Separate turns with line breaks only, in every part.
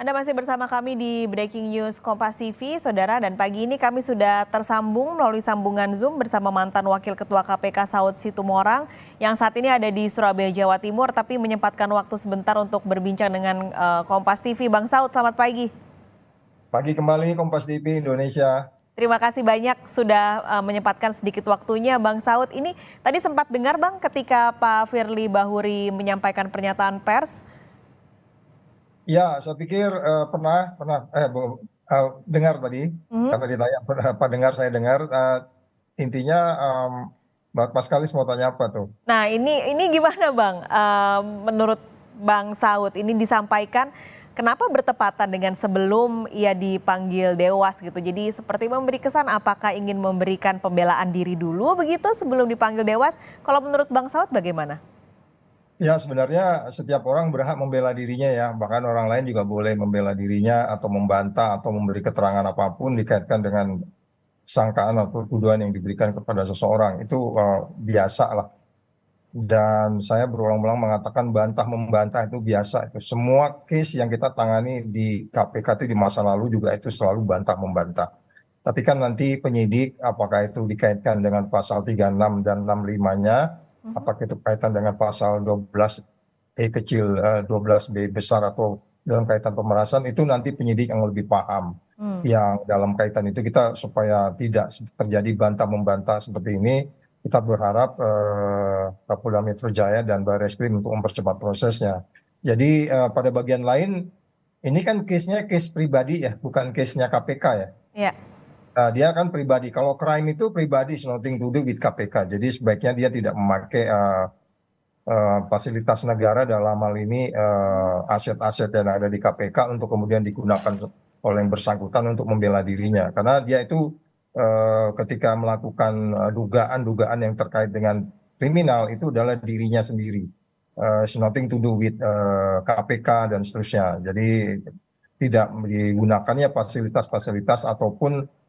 Anda masih bersama kami di Breaking News Kompas TV, Saudara, dan pagi ini kami sudah tersambung melalui sambungan Zoom bersama mantan Wakil Ketua KPK Saud Situmorang yang saat ini ada di Surabaya, Jawa Timur, tapi menyempatkan waktu sebentar untuk berbincang dengan Kompas TV. Bang Saud, selamat pagi.
Pagi kembali Kompas TV Indonesia.
Terima kasih banyak sudah menyempatkan sedikit waktunya, Bang Saud. Ini tadi sempat dengar, Bang, ketika Pak Firly Bahuri menyampaikan pernyataan pers.
Ya, saya pikir pernah dengar tadi karena ditanya apa dengar, saya dengar intinya Mas Kalis mau tanya apa tuh?
Nah, ini gimana, Bang? Menurut Bang Saud, ini disampaikan kenapa bertepatan dengan sebelum ia dipanggil Dewas gitu. Jadi seperti memberi kesan apakah ingin memberikan pembelaan diri dulu begitu sebelum dipanggil Dewas. Kalau menurut Bang Saud bagaimana?
Ya, sebenarnya setiap orang berhak membela dirinya ya, bahkan orang lain juga boleh membela dirinya atau membantah atau memberi keterangan apapun dikaitkan dengan sangkaan atau tuduhan yang diberikan kepada seseorang. Itu biasa lah. Dan saya berulang-ulang mengatakan bantah membantah itu biasa. Itu semua case yang kita tangani di KPK itu di masa lalu juga itu selalu bantah membantah. Tapi kan nanti penyidik apakah itu dikaitkan dengan pasal 36 dan 65-nya, apakah itu kaitan dengan pasal 12E kecil, 12B besar atau dalam kaitan pemerasan, itu nanti penyidik yang lebih paham. Yang dalam kaitan itu kita supaya tidak terjadi bantah membantah seperti ini, kita berharap Kapolda Metro Jaya dan Barreskrim untuk mempercepat prosesnya. Jadi pada bagian lain ini kan case-nya case pribadi ya, bukan case-nya KPK ya.
Ya.
Dia kan pribadi. Kalau crime itu pribadi, is nothing to do with KPK. Jadi sebaiknya dia tidak memakai fasilitas negara dalam hal ini aset-aset yang ada di KPK untuk kemudian digunakan oleh yang bersangkutan untuk membela dirinya. Karena dia itu ketika melakukan dugaan-dugaan yang terkait dengan kriminal itu adalah dirinya sendiri. It's nothing to do with KPK dan seterusnya. Jadi tidak digunakannya fasilitas-fasilitas ataupun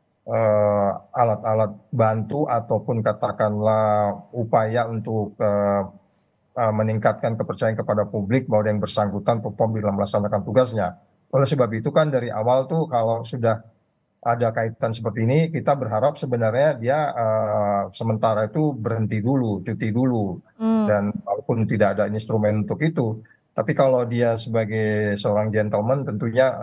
alat-alat bantu ataupun katakanlah upaya untuk meningkatkan kepercayaan kepada publik bahwa yang bersangkutan perform dalam melaksanakan tugasnya. Oleh sebab itu kan dari awal tuh kalau sudah ada kaitan seperti ini, kita berharap sebenarnya dia sementara itu berhenti dulu, cuti dulu. Dan walaupun tidak ada instrumen untuk itu, tapi kalau dia sebagai seorang gentleman tentunya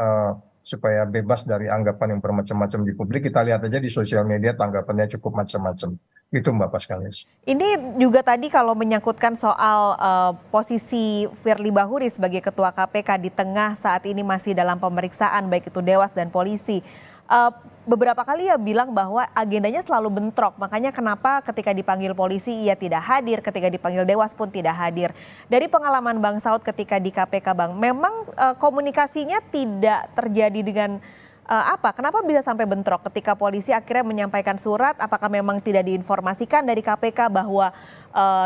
supaya bebas dari anggapan yang bermacam-macam di publik, kita lihat aja di sosial media tanggapannya cukup macam-macam. Itu Mbak Paskalis.
Ini juga tadi kalau menyangkutkan soal posisi Firly Bahuri sebagai Ketua KPK di tengah saat ini masih dalam pemeriksaan baik itu Dewas dan polisi. Beberapa kali ia bilang bahwa agendanya selalu bentrok, makanya kenapa ketika dipanggil polisi ia tidak hadir, ketika dipanggil Dewas pun tidak hadir. Dari pengalaman Bang Saud ketika di KPK, Bang, memang komunikasinya tidak terjadi dengan apa? Kenapa bisa sampai bentrok ketika polisi akhirnya menyampaikan surat? Apakah memang tidak diinformasikan dari KPK bahwa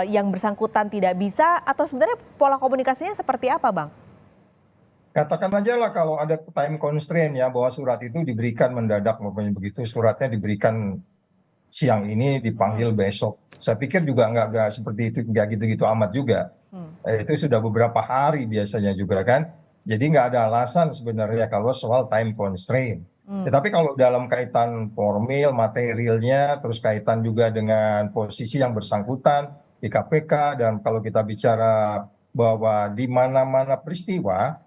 yang bersangkutan tidak bisa? Atau sebenarnya pola komunikasinya seperti apa, Bang?
Katakan aja lah kalau ada time constraint ya, bahwa surat itu diberikan mendadak, maupun begitu suratnya diberikan siang ini dipanggil besok. Saya pikir juga nggak seperti itu, nggak gitu-gitu amat juga. Itu sudah beberapa hari biasanya juga kan. Jadi nggak ada alasan sebenarnya kalau soal time constraint. Tetapi kalau dalam kaitan formil, materialnya, terus kaitan juga dengan posisi yang bersangkutan di KPK, dan kalau kita bicara bahwa di mana-mana peristiwa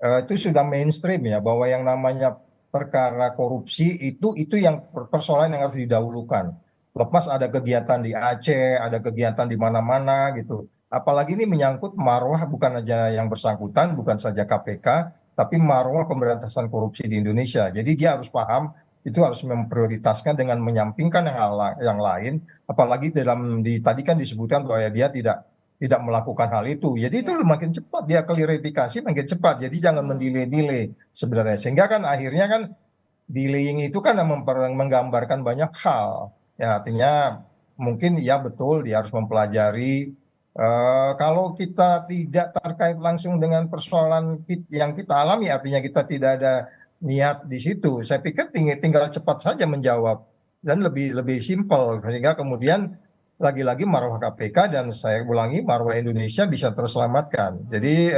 itu sudah mainstream ya, bahwa yang namanya perkara korupsi itu yang persoalan yang harus didahulukan. Lepas ada kegiatan di Aceh, ada kegiatan di mana-mana gitu. Apalagi ini menyangkut marwah bukan aja yang bersangkutan, bukan saja KPK, tapi marwah pemberantasan korupsi di Indonesia. Jadi dia harus paham itu harus memprioritaskan dengan menyampingkan yang lain. Apalagi tadi kan disebutkan bahwa dia tidak melakukan hal itu. Jadi itu makin cepat dia klarifikasi, makin cepat. Jadi jangan mendelay-delay sebenarnya. Sehingga kan akhirnya kan delaying itu kan menggambarkan banyak hal. Ya, artinya mungkin ya betul dia harus mempelajari. Kalau kita tidak terkait langsung dengan persoalan yang kita alami, artinya kita tidak ada niat di situ. Saya pikir tinggal cepat saja menjawab dan lebih simpel, sehingga kemudian lagi-lagi marwah KPK dan saya ulangi marwah Indonesia bisa terselamatkan. Jadi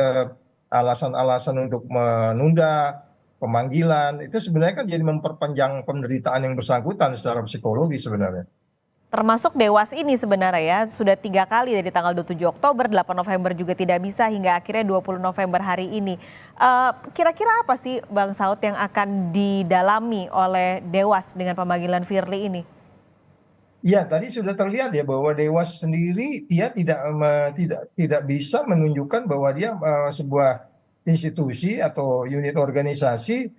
alasan-alasan untuk menunda pemanggilan, itu sebenarnya kan jadi memperpanjang penderitaan yang bersangkutan secara psikologi sebenarnya.
Termasuk Dewas ini sebenarnya ya, sudah 3 kali dari tanggal 27 Oktober, 8 November juga tidak bisa, hingga akhirnya 20 November hari ini. Kira-kira apa sih Bang Saud yang akan didalami oleh Dewas dengan pemanggilan Firly ini?
Ya, tadi sudah terlihat ya bahwa Dewas sendiri dia tidak bisa menunjukkan bahwa dia sebuah institusi atau unit organisasi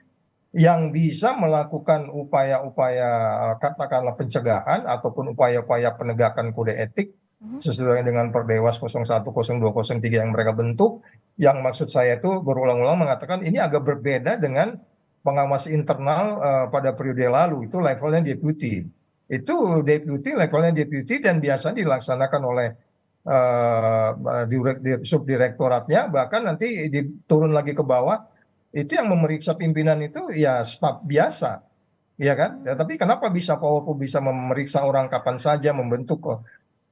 yang bisa melakukan upaya-upaya katakanlah pencegahan ataupun upaya-upaya penegakan kode etik sesuai dengan Perdewas 01, 02, 03 yang mereka bentuk. Yang maksud saya itu berulang-ulang mengatakan ini agak berbeda dengan pengawas internal pada periode lalu, itu levelnya deputi. Itu deputi, levelnya deputi, dan biasa dilaksanakan oleh subdirektoratnya, bahkan nanti diturun lagi ke bawah, itu yang memeriksa pimpinan itu ya staf biasa, ya kan? Ya, tapi kenapa bisa Powerful bisa memeriksa orang kapan saja, membentuk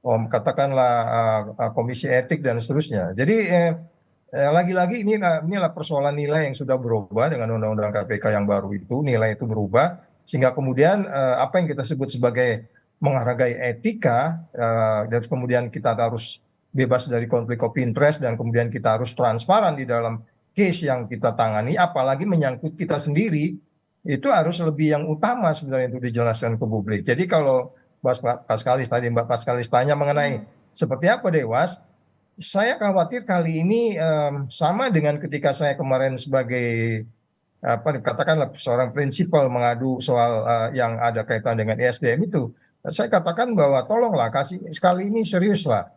katakanlah komisi etik dan seterusnya. Jadi lagi-lagi inilah persoalan nilai yang sudah berubah dengan undang-undang KPK yang baru itu, nilai itu berubah sehingga kemudian apa yang kita sebut sebagai menghargai etika, dan kemudian kita harus bebas dari konflik of interest, dan kemudian kita harus transparan di dalam case yang kita tangani, apalagi menyangkut kita sendiri, itu harus lebih yang utama sebenarnya untuk dijelaskan ke publik. Jadi kalau Mbak Paskalis tanya mengenai seperti apa Dewas, saya khawatir kali ini sama dengan ketika saya kemarin sebagai apa katakanlah seorang prinsipal mengadu soal yang ada kaitan dengan ESDM itu. Saya katakan bahwa tolonglah kasih sekali ini seriuslah.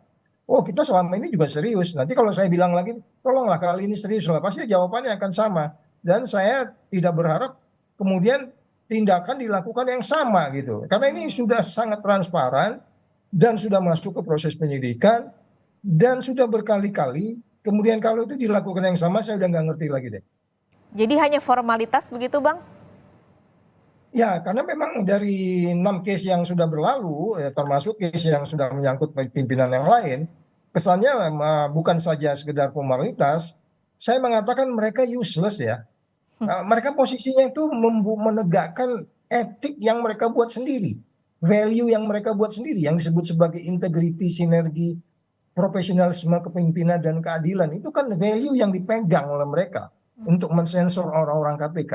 Oh, kita selama ini juga serius. Nanti kalau saya bilang lagi, tolonglah kali ini serius lah, pasti jawabannya akan sama. Dan saya tidak berharap kemudian tindakan dilakukan yang sama gitu. Karena ini sudah sangat transparan dan sudah masuk ke proses penyidikan dan sudah berkali-kali. Kemudian kalau itu dilakukan yang sama, saya udah nggak ngerti lagi deh.
Jadi hanya formalitas begitu Bang?
Ya, karena memang dari 6 case yang sudah berlalu, ya, termasuk case yang sudah menyangkut pimpinan yang lain, kesannya bukan saja sekedar formalitas, saya mengatakan mereka useless ya. Mereka posisinya itu menegakkan etik yang mereka buat sendiri, value yang mereka buat sendiri, yang disebut sebagai integrity, sinergi, profesionalisme, kepemimpinan, dan keadilan. Itu kan value yang dipegang oleh mereka untuk mensensor orang-orang KPK.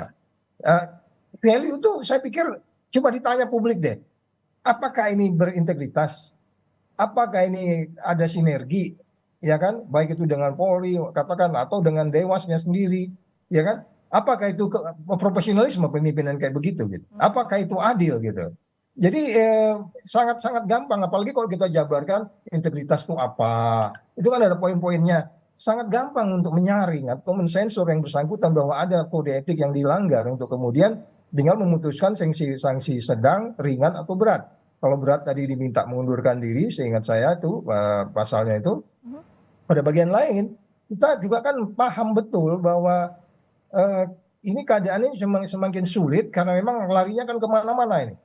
Value itu saya pikir coba ditanya publik deh, apakah ini berintegritas, apakah ini ada sinergi, ya kan, baik itu dengan Polri katakan atau dengan Dewasnya sendiri, ya kan, apakah itu profesionalisme pemimpinan kayak begitu gitu, apakah itu adil gitu. Jadi sangat-sangat gampang, apalagi kalau kita jabarkan integritas itu apa, itu kan ada poin-poinnya, sangat gampang untuk menyaring atau mensensor yang bersangkutan bahwa ada kode etik yang dilanggar, untuk kemudian tinggal memutuskan sanksi sedang, ringan, atau berat. Kalau berat tadi diminta mengundurkan diri, seingat saya itu pasalnya itu. Pada bagian lain, kita juga kan paham betul bahwa ini keadaannya semakin sulit karena memang larinya kan kemana-mana ini.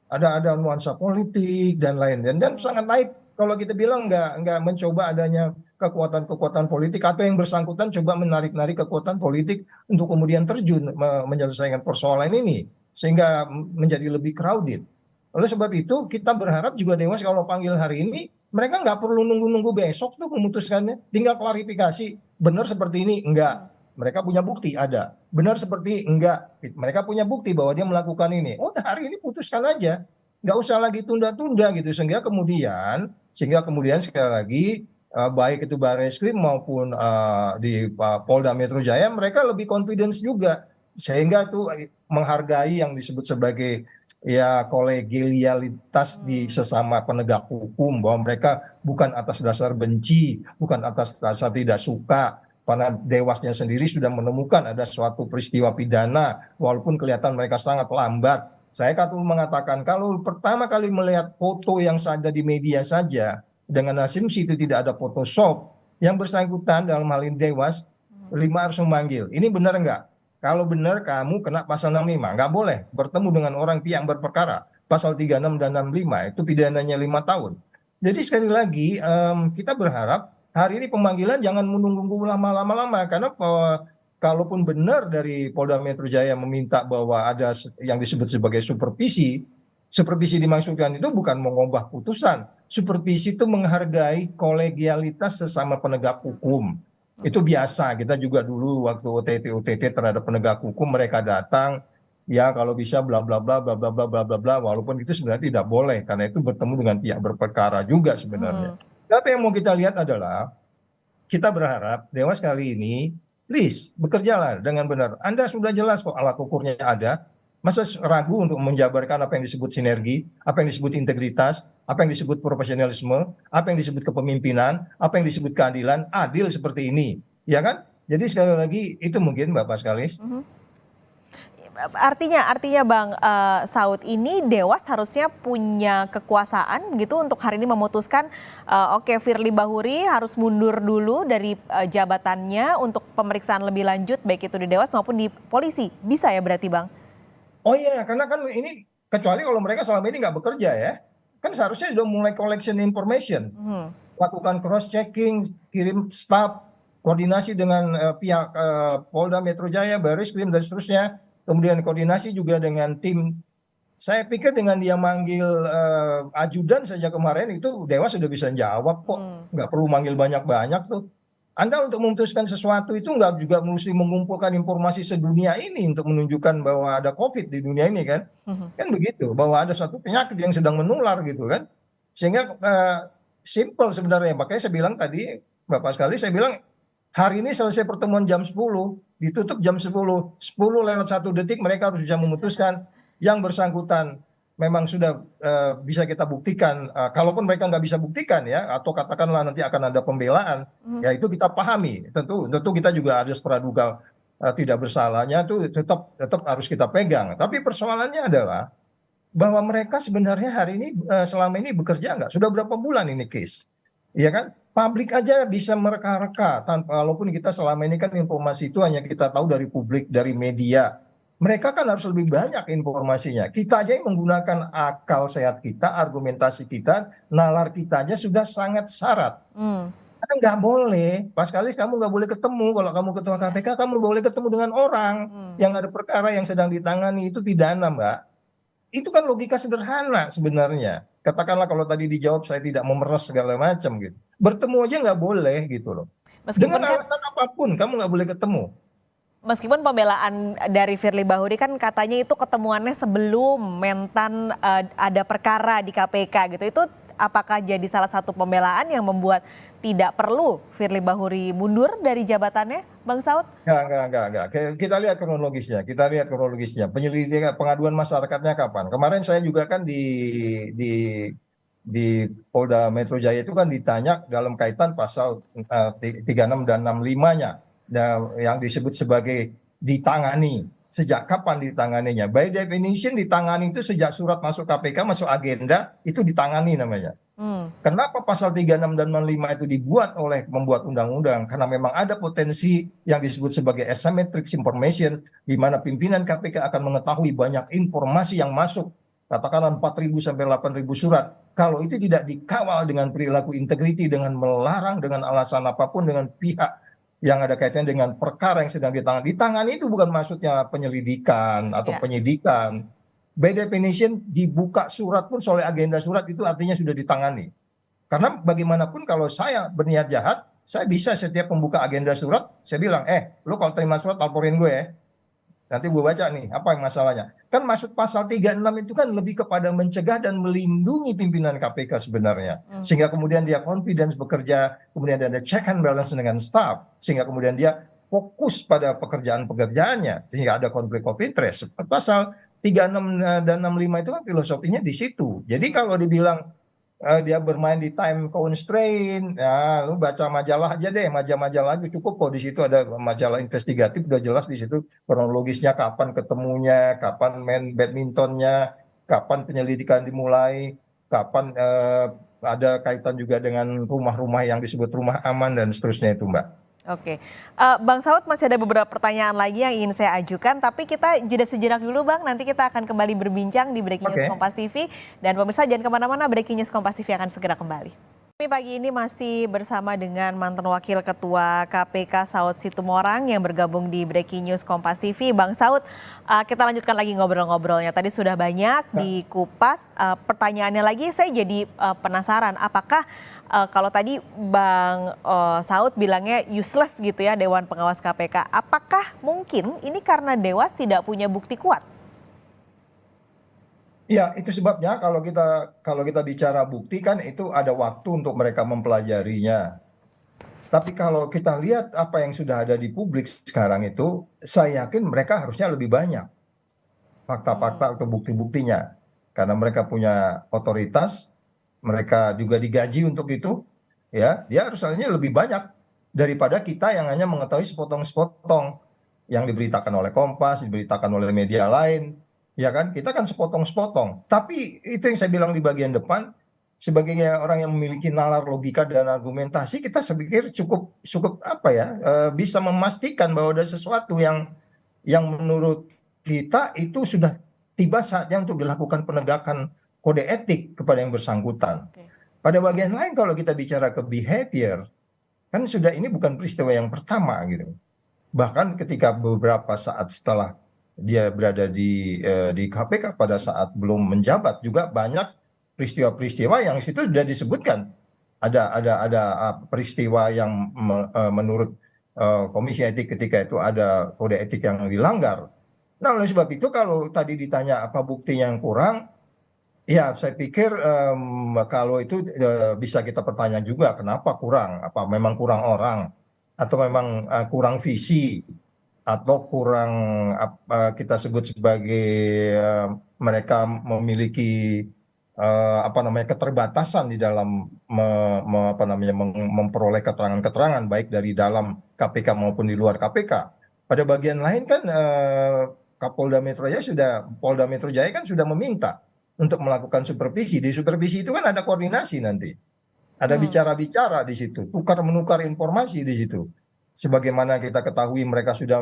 Ada nuansa politik dan lain, dan sangat naik kalau kita bilang nggak mencoba adanya kekuatan-kekuatan politik atau yang bersangkutan coba menarik-narik kekuatan politik untuk kemudian terjun menyelesaikan persoalan ini sehingga menjadi lebih crowded. Oleh sebab itu kita berharap juga Dewas kalau panggil hari ini mereka nggak perlu nunggu-nunggu besok tuh memutuskannya, tinggal klarifikasi benar seperti ini enggak, mereka punya bukti ada, benar seperti enggak, mereka punya bukti bahwa dia melakukan ini, udah hari ini putuskan aja, nggak usah lagi tunda-tunda gitu, sehingga kemudian sekali lagi baik itu Barreskrim maupun di Polda Metro Jaya mereka lebih confidence juga, sehingga itu menghargai yang disebut sebagai ya kolegialitas di sesama penegak hukum, bahwa mereka bukan atas dasar benci, bukan atas dasar tidak suka, karena Dewasnya sendiri sudah menemukan ada suatu peristiwa pidana walaupun kelihatan mereka sangat lambat. Saya mengatakan kalau pertama kali melihat foto yang ada di media saja dengan asumsi itu tidak ada Photoshop, yang bersangkutan dalam hal ini Dewas 5 harus memanggil. Ini benar enggak? Kalau benar kamu kena pasal 65, nggak boleh bertemu dengan orang pihak berperkara. Pasal 36 dan 65 itu pidananya 5 tahun. Jadi sekali lagi kita berharap hari ini pemanggilan jangan menunggu lama-lama karena kalaupun benar dari Polda Metro Jaya meminta bahwa ada yang disebut sebagai supervisi, supervisi dimaksudkan itu bukan mengubah putusan. Supervisi itu menghargai kolegialitas sesama penegak hukum. Itu biasa, kita juga dulu waktu OTT terhadap penegak hukum mereka datang, ya kalau bisa bla bla bla bla bla bla bla bla bla, walaupun itu sebenarnya tidak boleh karena itu bertemu dengan pihak berperkara juga sebenarnya. Tapi yang mau kita lihat adalah kita berharap Dewas kali ini, please bekerjalah dengan benar. Anda sudah jelas kok alat ukurnya ada. Masa ragu untuk menjabarkan apa yang disebut sinergi, apa yang disebut integritas, apa yang disebut profesionalisme, apa yang disebut kepemimpinan, apa yang disebut keadilan, adil seperti ini, ya kan? Jadi sekali lagi itu mungkin Bapak Skalis.
Artinya Bang Saud, ini Dewas harusnya punya kekuasaan gitu untuk hari ini memutuskan oke, Firly Bahuri harus mundur dulu dari jabatannya untuk pemeriksaan lebih lanjut baik itu di Dewas maupun di polisi. Bisa ya berarti Bang?
Oh iya, karena kan ini kecuali kalau mereka selama ini nggak bekerja ya, kan seharusnya sudah mulai collection information, lakukan cross checking, kirim staff, koordinasi dengan pihak Polda Metro Jaya, Bariskim dan seterusnya. Kemudian koordinasi juga dengan tim. Saya pikir dengan dia manggil ajudan saja kemarin itu Dewas sudah bisa jawab kok. Nggak perlu manggil banyak-banyak tuh. Anda untuk memutuskan sesuatu itu nggak juga mesti mengumpulkan informasi sedunia ini untuk menunjukkan bahwa ada COVID di dunia ini kan. Kan begitu, bahwa ada satu penyakit yang sedang menular gitu kan. Sehingga simple sebenarnya. Makanya saya bilang tadi, Bapak sekali, saya bilang hari ini selesai pertemuan jam 10, ditutup jam 10, 10 lewat 1 detik mereka harus bisa memutuskan yang bersangkutan memang sudah bisa kita buktikan. Kalaupun mereka nggak bisa buktikan ya, atau katakanlah nanti akan ada pembelaan, ya itu kita pahami. Tentu kita juga ada praduga tidak bersalahnya itu tetap harus kita pegang. Tapi persoalannya adalah bahwa mereka sebenarnya hari ini selama ini bekerja nggak? Sudah berapa bulan ini case? Iya kan? Publik aja bisa mereka-reka, walaupun kita selama ini kan informasi itu hanya kita tahu dari publik, dari media. Mereka kan harus lebih banyak informasinya. Kita aja yang menggunakan akal sehat kita, argumentasi kita, nalar kita aja sudah sangat syarat. Karena nggak boleh, Pak Skalis kamu nggak boleh ketemu, kalau kamu ketua KPK kamu boleh ketemu dengan orang yang ada perkara yang sedang ditangani itu pidana Mbak. Itu kan logika sederhana sebenarnya. Katakanlah kalau tadi dijawab saya tidak memeras segala macam gitu. Bertemu aja nggak boleh gitu loh. Dengan alasan apapun kamu nggak boleh ketemu.
Meskipun pembelaan dari Firly Bahuri kan katanya itu ketemuannya sebelum Mentan ada perkara di KPK gitu. Itu apakah jadi salah satu pembelaan yang membuat tidak perlu Firly Bahuri mundur dari jabatannya, Bang Saud?
Enggak. Kita lihat kronologisnya. Penyelidikan pengaduan masyarakatnya kapan? Kemarin saya juga kan di Polda Metro Jaya itu kan ditanya dalam kaitan pasal 36 dan 65-nya yang disebut sebagai ditangani. Sejak kapan ditanganinya? By definition ditangani itu sejak surat masuk KPK, masuk agenda, itu ditangani namanya. Kenapa pasal 36 dan 65 itu dibuat oleh membuat undang-undang? Karena memang ada potensi yang disebut sebagai asymmetric information, di mana pimpinan KPK akan mengetahui banyak informasi yang masuk, katakanlah 4.000 sampai 8.000 surat. Kalau itu tidak dikawal dengan perilaku integriti, dengan melarang, dengan alasan apapun, dengan pihak yang ada kaitannya dengan perkara yang sedang ditangani. Ditangani itu bukan maksudnya penyelidikan atau penyidikan. By definition dibuka surat pun soal agenda surat itu artinya sudah ditangani. Karena bagaimanapun kalau saya berniat jahat, saya bisa setiap membuka agenda surat, saya bilang, lo kalau terima surat laporin gue ya. Nanti gue baca nih, apa yang masalahnya. Kan maksud pasal 36 itu kan lebih kepada mencegah dan melindungi pimpinan KPK sebenarnya. Sehingga kemudian dia confidence bekerja, kemudian ada check and balance dengan staff. Sehingga kemudian dia fokus pada pekerjaan-pekerjaannya. Sehingga ada konflik of interest. Pasal 36 dan 65 itu kan filosofinya di situ. Jadi kalau dibilang dia bermain di time constraint, ya lu baca majalah aja deh, majalah itu cukup kok, di situ ada majalah investigatif udah jelas di situ kronologisnya, kapan ketemunya, kapan main badmintonnya, kapan penyelidikan dimulai, kapan ada kaitan juga dengan rumah-rumah yang disebut rumah aman dan seterusnya itu Mbak.
Oke, Bang Saud masih ada beberapa pertanyaan lagi yang ingin saya ajukan, tapi kita jeda sejenak dulu Bang, nanti kita akan kembali berbincang di Breaking News Kompas TV, dan pemirsa jangan kemana-mana, Breaking News Kompas TV akan segera kembali. Kami pagi ini masih bersama dengan mantan Wakil Ketua KPK Saud Situmorang yang bergabung di Breaking News Kompas TV. Bang Saud, kita lanjutkan lagi ngobrol-ngobrolnya. Tadi sudah banyak dikupas. Pertanyaannya lagi, saya jadi penasaran. Apakah kalau tadi Bang Saud bilangnya useless gitu ya Dewan Pengawas KPK. Apakah mungkin ini karena Dewas tidak punya bukti kuat?
Ya, itu sebabnya kalau kita bicara bukti kan itu ada waktu untuk mereka mempelajarinya. Tapi kalau kita lihat apa yang sudah ada di publik sekarang itu, saya yakin mereka harusnya lebih banyak fakta-fakta atau bukti-buktinya. Karena mereka punya otoritas, mereka juga digaji untuk itu, ya, dia harusnya lebih banyak daripada kita yang hanya mengetahui sepotong-sepotong yang diberitakan oleh Kompas, diberitakan oleh media lain, ya kan? Kita kan sepotong-sepotong. Tapi itu yang saya bilang di bagian depan, sebagai orang yang memiliki nalar logika dan argumentasi, kita saya pikir cukup cukup apa ya, bisa memastikan bahwa ada sesuatu yang menurut kita itu sudah tiba saatnya untuk dilakukan penegakan kode etik kepada yang bersangkutan.
Oke.
Pada bagian lain kalau kita bicara ke behavior, kan sudah ini bukan peristiwa yang pertama gitu. Bahkan ketika beberapa saat setelah dia berada di KPK pada saat belum menjabat juga banyak peristiwa-peristiwa yang situ sudah disebutkan. Ada peristiwa yang menurut Komisi Etik ketika itu ada kode etik yang dilanggar. Nah, oleh sebab itu kalau tadi ditanya apa buktinya yang kurang, ya saya pikir kalau itu bisa kita pertanyaan juga kenapa kurang? Apa memang kurang orang atau memang kurang visi atau kurang kita sebut sebagai mereka memiliki apa namanya keterbatasan di dalam memperoleh keterangan-keterangan baik dari dalam KPK maupun di luar KPK. Pada bagian lain kan Kapolda Metro Jaya Polda Metro Jaya kan sudah meminta untuk melakukan supervisi. Di supervisi itu kan ada koordinasi nanti, ada bicara-bicara di situ, tukar menukar informasi di situ. Sebagaimana kita ketahui mereka sudah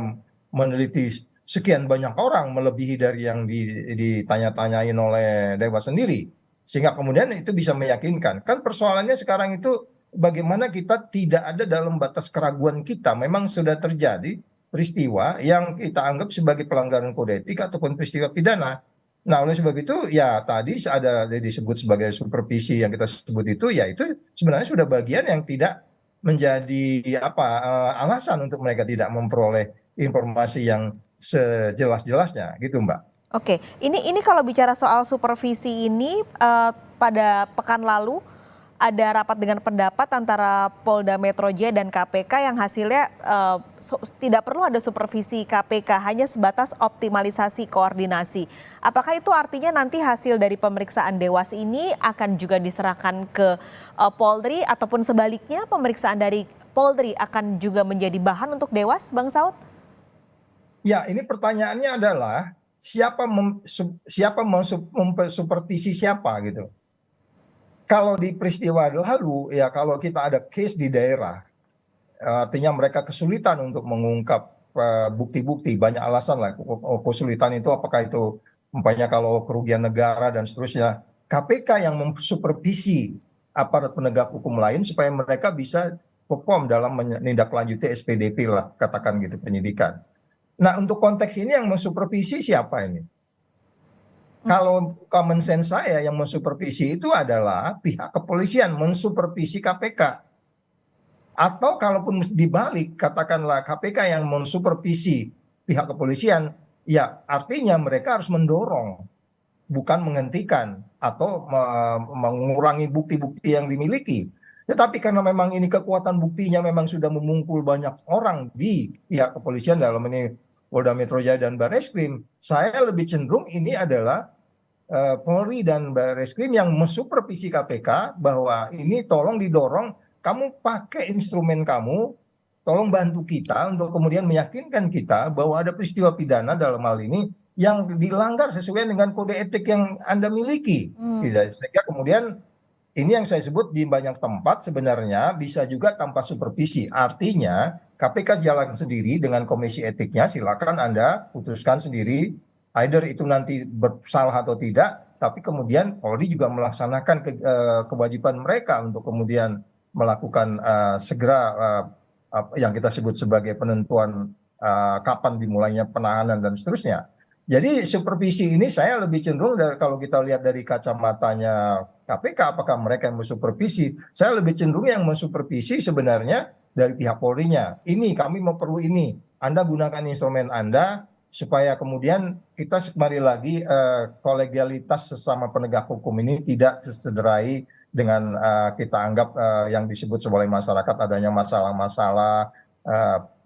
meneliti sekian banyak orang melebihi dari yang ditanya-tanyain oleh Dewas sendiri. Sehingga kemudian itu bisa meyakinkan. Kan persoalannya sekarang itu bagaimana kita tidak ada dalam batas keraguan kita. Memang sudah terjadi peristiwa yang kita anggap sebagai pelanggaran kode etik ataupun peristiwa pidana. Nah, oleh sebab itu ya tadi ada disebut sebagai supervisi yang kita sebut itu ya itu sebenarnya sudah bagian yang tidak menjadi alasan untuk mereka tidak memperoleh informasi yang sejelas-jelasnya gitu Mbak.
Oke, ini kalau bicara soal supervisi ini pada pekan lalu ada rapat dengan pendapat antara Polda Metro Jaya dan KPK yang hasilnya tidak perlu ada supervisi KPK, hanya sebatas optimalisasi koordinasi. Apakah itu artinya nanti hasil dari pemeriksaan Dewas ini akan juga diserahkan ke Polri ataupun sebaliknya pemeriksaan dari Polri akan juga menjadi bahan untuk Dewas, Bang Saud?
Ya, ini pertanyaannya adalah siapa memsupervisi siapa gitu. Kalau di peristiwa lalu ya kalau kita ada case di daerah, artinya mereka kesulitan untuk mengungkap bukti-bukti, banyak alasan lah kesulitan itu apakah itu umpamanya kalau kerugian negara dan seterusnya. KPK yang memsupervisi aparat penegak hukum lain supaya mereka bisa perform dalam menindaklanjuti SPDP lah katakan gitu penyidikan. Nah, untuk konteks ini yang mensupervisi siapa ini? Kalau common sense saya yang mensupervisi itu adalah pihak kepolisian mensupervisi KPK. Atau kalaupun dibalik, katakanlah KPK yang mensupervisi pihak kepolisian, ya artinya mereka harus mendorong, bukan menghentikan atau mengurangi bukti-bukti yang dimiliki. Tetapi karena memang ini kekuatan buktinya memang sudah memungkul banyak orang di pihak kepolisian dalam ini Polda Metro Jaya dan Barreskrim, saya lebih cenderung ini adalah Polri dan Barreskrim yang mensupervisi KPK bahwa ini tolong didorong, kamu pakai instrumen kamu, tolong bantu kita untuk kemudian meyakinkan kita bahwa ada peristiwa pidana dalam hal ini yang dilanggar sesuai dengan kode etik yang Anda miliki. Sehingga kemudian ini yang saya sebut di banyak tempat sebenarnya bisa juga tanpa supervisi. Artinya KPK jalan sendiri dengan komisi etiknya, silakan Anda putuskan sendiri, either itu nanti bersalah atau tidak, tapi kemudian Polri juga melaksanakan kewajiban mereka untuk kemudian melakukan segera yang kita sebut sebagai penentuan kapan dimulainya penahanan dan seterusnya. Jadi supervisi ini saya lebih cenderung kalau kita lihat dari kacamatanya KPK, apakah mereka yang mensupervisi? Saya lebih cenderung yang mensupervisi sebenarnya dari pihak Polri-nya. Ini kami mau perlu ini. Anda gunakan instrumen Anda supaya kemudian kita kembali lagi kolegialitas sesama penegak hukum ini tidak tercederai dengan kita anggap yang disebut sebagai masyarakat adanya masalah-masalah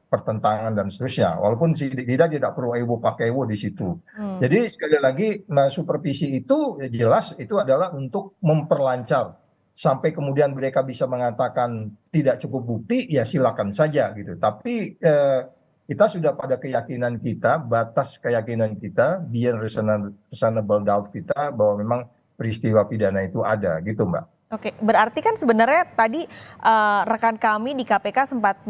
pertentangan dan seterusnya. Walaupun kita tidak perlu ewo pakai ewo di situ. Jadi sekali lagi supervisi itu jelas itu adalah untuk memperlancar sampai kemudian mereka bisa mengatakan tidak cukup bukti, ya silakan saja gitu. Tapi kita sudah pada keyakinan kita, batas keyakinan kita, beyond reasonable doubt kita bahwa memang peristiwa pidana itu ada gitu, Mbak.
Oke, berarti kan sebenarnya tadi rekan kami di KPK sempat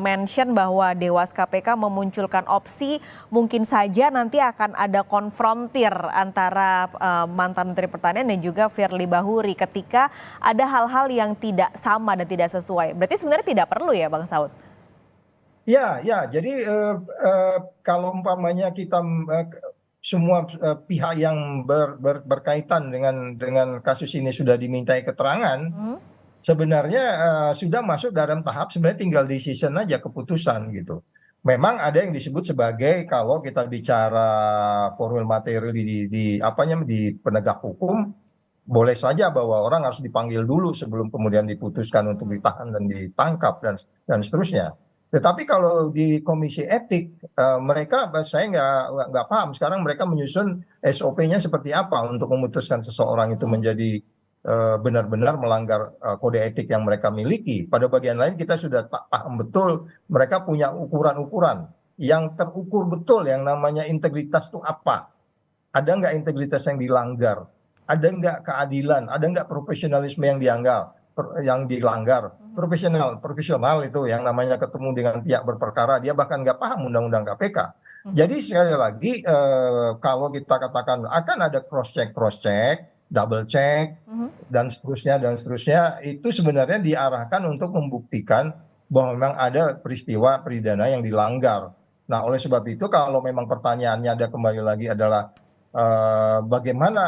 mention bahwa Dewas KPK memunculkan opsi mungkin saja nanti akan ada konfrontir antara mantan Menteri Pertanian dan juga Firly Bahuri ketika ada hal-hal yang tidak sama dan tidak sesuai. Berarti sebenarnya tidak perlu ya Bang Saud?
Ya, ya. Jadi kalau umpamanya kita semua pihak yang berkaitan dengan kasus ini sudah dimintai keterangan, sebenarnya sudah masuk dalam tahap sebenarnya tinggal decision aja, keputusan gitu. Memang ada yang disebut sebagai kalau kita bicara formil materi di penegak hukum, boleh saja bahwa orang harus dipanggil dulu sebelum kemudian diputuskan untuk ditahan dan ditangkap dan seterusnya. Tetapi kalau di Komisi Etik, mereka saya nggak paham sekarang mereka menyusun SOP-nya seperti apa untuk memutuskan seseorang itu menjadi benar-benar melanggar kode etik yang mereka miliki. Pada bagian lain kita sudah paham betul mereka punya ukuran-ukuran yang terukur betul yang namanya integritas itu apa. Ada nggak integritas yang dilanggar? Ada nggak keadilan? Ada nggak profesionalisme yang dilanggar? Profesional itu yang namanya ketemu dengan pihak berperkara, dia bahkan nggak paham undang-undang KPK. Jadi sekali lagi kalau kita katakan akan ada cross check, double check dan seterusnya itu sebenarnya diarahkan untuk membuktikan bahwa memang ada peristiwa pidana yang dilanggar. Nah, oleh sebab itu kalau memang pertanyaannya ada kembali lagi adalah bagaimana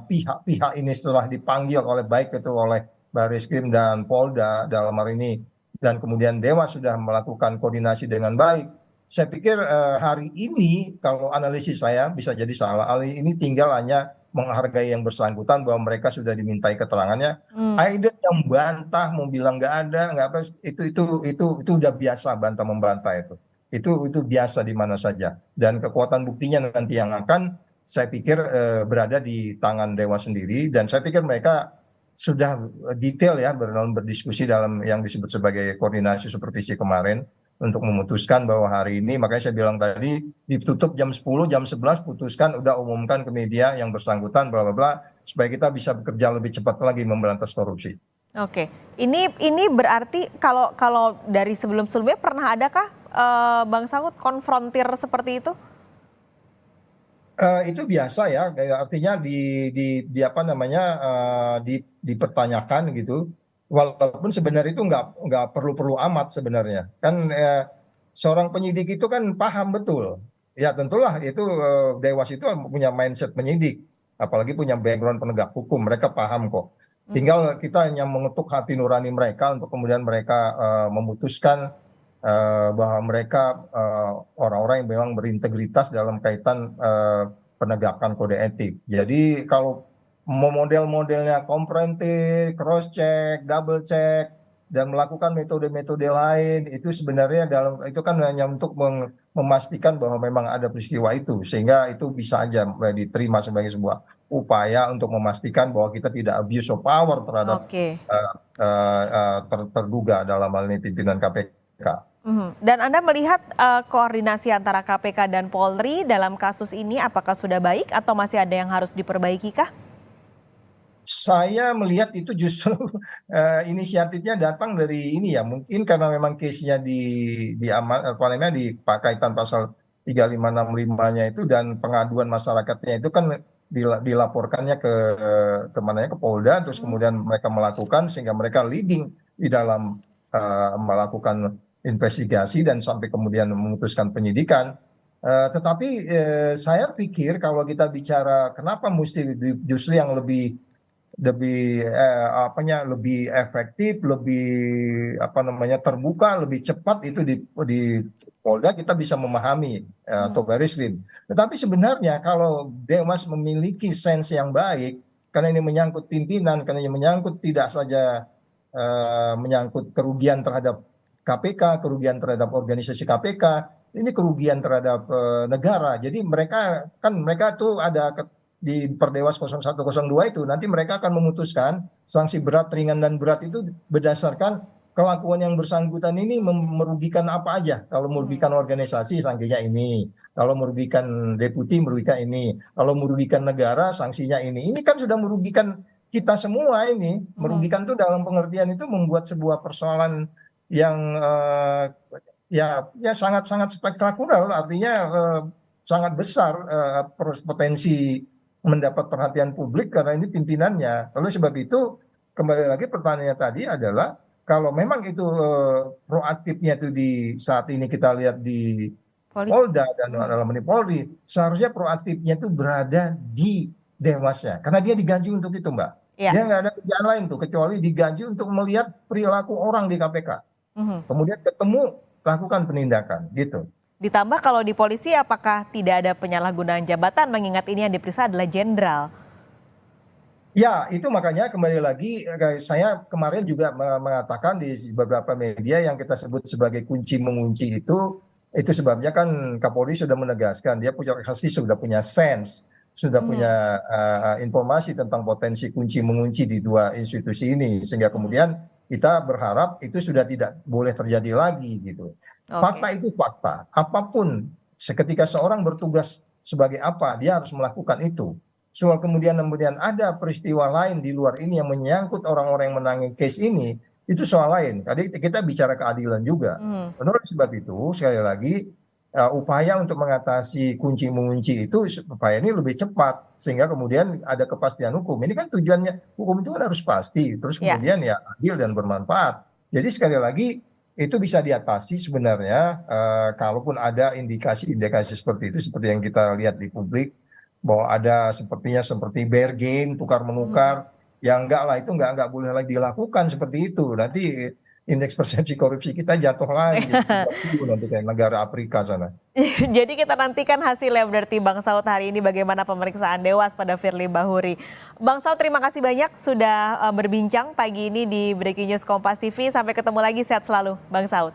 pihak-pihak ini setelah dipanggil oleh baik itu oleh Barreskrim dan Polda dalam hari ini dan kemudian Dewas sudah melakukan koordinasi dengan baik. Saya pikir hari ini kalau analisis saya bisa jadi salah. Hari ini tinggal hanya menghargai yang bersangkutan bahwa mereka sudah dimintai keterangannya. Either yang bantah mau bilang nggak ada, nggak apa itu udah biasa bantah membantah itu. Itu biasa di mana saja. Dan kekuatan buktinya nanti yang akan saya pikir berada di tangan Dewas sendiri dan saya pikir mereka sudah detail ya berdiskusi dalam yang disebut sebagai koordinasi supervisi kemarin untuk memutuskan bahwa hari ini makanya saya bilang tadi ditutup jam 10 jam 11 putuskan udah umumkan ke media yang bersangkutan bla bla bla supaya kita bisa bekerja lebih cepat lagi memberantas korupsi.
Oke. Ini berarti kalau dari sebelum-sebelumnya pernah adakah Bang Saud konfrontir seperti itu?
Itu biasa ya, artinya di apa namanya dipertanyakan gitu. Walaupun sebenarnya itu nggak perlu amat sebenarnya. Kan seorang penyidik itu kan paham betul. Ya tentulah itu Dewas itu punya mindset penyidik, apalagi punya background penegak hukum, mereka paham kok. Tinggal kita hanya mengetuk hati nurani mereka untuk kemudian mereka memutuskan bahwa mereka orang-orang yang memang berintegritas dalam kaitan penegakan kode etik. Jadi kalau model-modelnya konfrontir, cross check, double check dan melakukan metode-metode lain itu sebenarnya itu kan hanya untuk memastikan bahwa memang ada peristiwa itu sehingga itu bisa aja diterima sebagai sebuah upaya untuk memastikan bahwa kita tidak abuse of power terhadap terduga dalam hal ini pimpinan KPK.
Dan Anda melihat koordinasi antara KPK dan Polri dalam kasus ini apakah sudah baik atau masih ada yang harus diperbaiki kah?
Saya melihat itu justru inisiatifnya datang dari ini ya, mungkin karena memang case-nya di kaitan pasal 3565-nya itu dan pengaduan masyarakatnya itu kan dilaporkannya ke mananya ke Polda, terus kemudian mereka melakukan sehingga mereka leading di dalam melakukan investigasi dan sampai kemudian memutuskan penyidikan. Tetapi saya pikir kalau kita bicara kenapa mesti justru yang lebih lebih efektif, lebih terbuka, lebih cepat itu di Polda kita bisa memahami atau Barislim. Tetapi sebenarnya kalau Dewas memiliki sense yang baik, karena ini menyangkut pimpinan, karena ini menyangkut tidak saja menyangkut kerugian terhadap KPK, kerugian terhadap organisasi KPK, ini kerugian terhadap negara. Jadi mereka tuh ada di Perdewas 0102 itu nanti mereka akan memutuskan sanksi berat, ringan dan berat itu berdasarkan kelakuan yang bersangkutan ini merugikan apa aja. Kalau merugikan organisasi sanksinya ini, kalau merugikan deputi merugikan ini, kalau merugikan negara sanksinya ini. Ini kan sudah merugikan kita semua ini. Merugikan tuh dalam pengertian itu membuat sebuah persoalan yang ya sangat-sangat spektakuler, artinya sangat besar potensi mendapat perhatian publik karena ini pimpinannya. Oleh sebab itu kembali lagi pertanyaannya tadi adalah kalau memang itu proaktifnya itu di saat ini kita lihat di Polda dan dalam ini Polri, seharusnya proaktifnya itu berada di Dewasnya karena dia digaji untuk itu, Mbak. Dia nggak ada kerjaan lain tuh kecuali digaji untuk melihat perilaku orang di KPK. Kemudian ketemu lakukan penindakan gitu.
Ditambah kalau di polisi apakah tidak ada penyalahgunaan jabatan mengingat ini yang diperiksa adalah jenderal?
Ya, itu makanya kembali lagi saya kemarin juga mengatakan di beberapa media yang kita sebut sebagai kunci mengunci itu sebabnya kan Kapolri sudah menegaskan dia punya sudah punya sense, sudah punya informasi tentang potensi kunci mengunci di dua institusi ini sehingga kemudian kita berharap itu sudah tidak boleh terjadi lagi gitu. Fakta itu fakta. Apapun seketika seorang bertugas sebagai apa, dia harus melakukan itu. Soal kemudian ada peristiwa lain di luar ini yang menyangkut orang-orang yang menangani case ini, itu soal lain. Tadi kita bicara keadilan juga. Menurut sebab itu, sekali lagi, upaya untuk mengatasi kunci mengunci itu, upaya ini lebih cepat. Sehingga kemudian ada kepastian hukum. Ini kan tujuannya, hukum itu kan harus pasti. Terus kemudian ya adil dan bermanfaat. Jadi sekali lagi, itu bisa diatasi sebenarnya kalaupun ada indikasi-indikasi seperti itu seperti yang kita lihat di publik bahwa ada seperti bear game tukar menukar yang enggak lah itu enggak boleh lagi dilakukan seperti itu nanti indeks persepsi korupsi kita jatuh lagi nanti kayak negara Afrika sana.
Jadi kita nantikan hasilnya berarti Bang Saud hari ini bagaimana pemeriksaan Dewas pada Firly Bahuri. Bang Saud terima kasih banyak sudah berbincang pagi ini di Breaking News Kompas TV. Sampai ketemu lagi, sehat selalu Bang Saud.